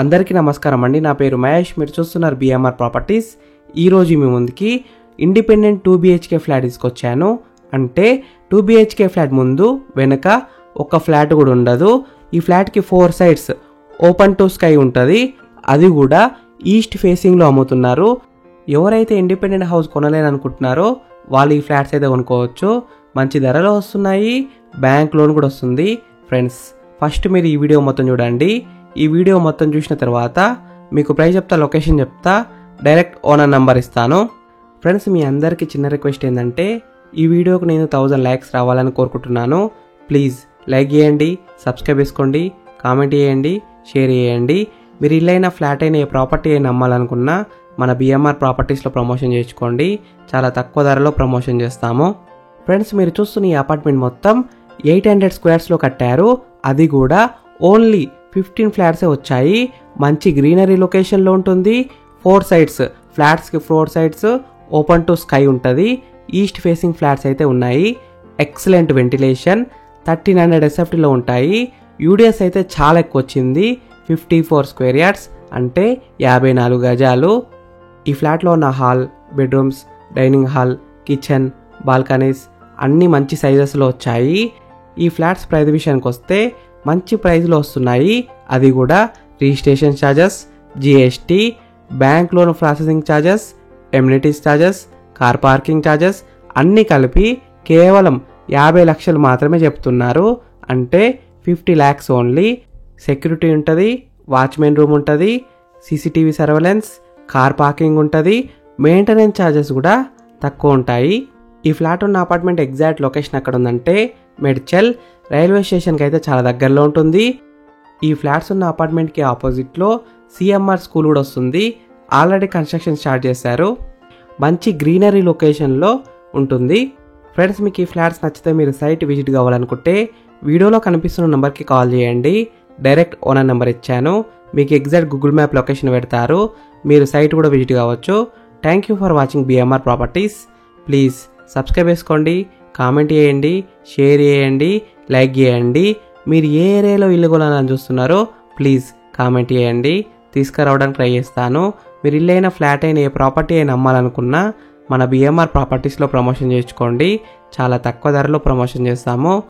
అందరికీ నమస్కారం అండి. నా పేరు మహేష్. మీరు చూస్తున్నారు బిఎంఆర్ ప్రాపర్టీస్. ఈరోజు మీ ముందుకి ఇండిపెండెంట్ 2 BHK ఫ్లాట్ తీసుకొచ్చాను. అంటే 2 BHK ఫ్లాట్ ముందు వెనక ఒక ఫ్లాట్ కూడా ఉండదు. ఈ ఫ్లాట్కి 4 సైడ్స్ ఓపెన్ టు స్కై ఉంటుంది. అది కూడా ఈస్ట్ ఫేసింగ్లో అమ్ముతున్నారు. ఎవరైతే ఇండిపెండెంట్ హౌస్ కొనలేననుకుంటున్నారో వాళ్ళు ఈ ఫ్లాట్స్ అయితే కొనుక్కోవచ్చు. మంచి ధరలో వస్తున్నాయి. బ్యాంక్ లోన్ కూడా వస్తుంది. ఫ్రెండ్స్, ఫస్ట్ మీరు ఈ వీడియో మొత్తం చూడండి. ఈ వీడియో మొత్తం చూసిన తర్వాత మీకు ప్రైస్ చెప్తా, లొకేషన్ చెప్తా, డైరెక్ట్ ఓనర్ నెంబర్ ఇస్తాను. ఫ్రెండ్స్, మీ అందరికీ చిన్న రిక్వెస్ట్ ఏంటంటే ఈ వీడియోకి నేను 1000 లైక్స్ రావాలని కోరుకుంటున్నాను. ప్లీజ్ లైక్ చేయండి, సబ్స్క్రైబ్ చేసుకోండి, కామెంట్ చేయండి, షేర్ చేయండి. మీరు ఇల్లైనా ఫ్లాట్ అయినా ఏ ప్రాపర్టీ అయినా అమ్మాలనుకున్నా మన బిఎంఆర్ ప్రాపర్టీస్లో ప్రమోషన్ చేసుకోండి. చాలా తక్కువ ధరలో ప్రమోషన్ చేస్తాము. ఫ్రెండ్స్, మీరు చూస్తున్న ఈ అపార్ట్మెంట్ మొత్తం 800 స్క్వేర్స్లో కట్టారు. అది కూడా ఓన్లీ 15 ఫ్లాట్సే వచ్చాయి. మంచి గ్రీనరీ లొకేషన్లో ఉంటుంది. 4 సైడ్స్ ఫ్లాట్స్కి 4 సైడ్స్ ఓపెన్ టు స్కై ఉంటుంది. ఈస్ట్ ఫేసింగ్ ఫ్లాట్స్ అయితే ఉన్నాయి. Excellent ventilation. 1300 SFTలో ఉంటాయి. యూడిఎస్ అయితే చాలా ఎక్కువ వచ్చింది. 54 స్క్వేర్ యార్డ్స్ అంటే 54 గజాలు. ఈ ఫ్లాట్లో ఉన్న hall, bedrooms, dining hall, kitchen, balconies అన్నీ మంచి సైజెస్లో వచ్చాయి. ఈ ఫ్లాట్స్ ప్రైస్ విషయానికి వస్తే మంచి ప్రైస్లో వస్తున్నాయి. అది కూడా registration charges, GST, bank loan processing charges, amenities charges, car parking charges అన్నీ కలిపి కేవలం 50 లక్షలు మాత్రమే చెప్తున్నారు. అంటే 50 lakhs ఓన్లీ. సెక్యూరిటీ ఉంటుంది, వాచ్మెన్ రూమ్ ఉంటుంది, CCTV సర్వేలెన్స్, కార్ పార్కింగ్ ఉంటుంది. మెయింటెనెన్స్ ఛార్జెస్ కూడా తక్కువ ఉంటాయి. ఈ ఫ్లాట్ ఉన్న అపార్ట్మెంట్ ఎగ్జాక్ట్ లొకేషన్ ఎక్కడ ఉందంటే మేడ్చల్ రైల్వే స్టేషన్కి అయితే చాలా దగ్గరలో ఉంటుంది. ఈ ఫ్లాట్స్ ఉన్న అపార్ట్మెంట్కి ఆపోజిట్లో CMR స్కూల్ కూడా వస్తుంది. ఆల్రెడీ కన్స్ట్రక్షన్ స్టార్ట్ చేశారు. మంచి గ్రీనరీ లొకేషన్లో ఉంటుంది. ఫ్రెండ్స్, మీకు ఈ ఫ్లాట్స్ నచ్చితే మీరు సైట్ విజిట్ కావాలనుకుంటే వీడియోలో కనిపిస్తున్న నెంబర్కి కాల్ చేయండి. డైరెక్ట్ ఓనర్ నెంబర్ ఇచ్చాను. మీకు ఎగ్జాక్ట్ గూగుల్ మ్యాప్ లొకేషన్ పెడతారు. మీరు సైట్ కూడా విజిట్ కావచ్చు. Thank you for watching BMR properties. Please subscribe చేసుకోండి, కామెంట్ చేయండి, షేర్ చేయండి, లైక్ చేయండి. మీరు ఏ ఏరియాలో ఇల్లు కొనాలని చూస్తున్నారో ప్లీజ్ కామెంట్ చేయండి. తీసుకురావడానికి ట్రై చేస్తాను. మీరు ఇల్లు అయినా ఫ్లాట్ అయినా ఏ ప్రాపర్టీ అయినా అమ్మాలనుకున్నా మన బిఎంఆర్ ప్రాపర్టీస్లో ప్రమోషన్ చేసుకోండి. చాలా తక్కువ ధరలో ప్రమోషన్ చేస్తాము.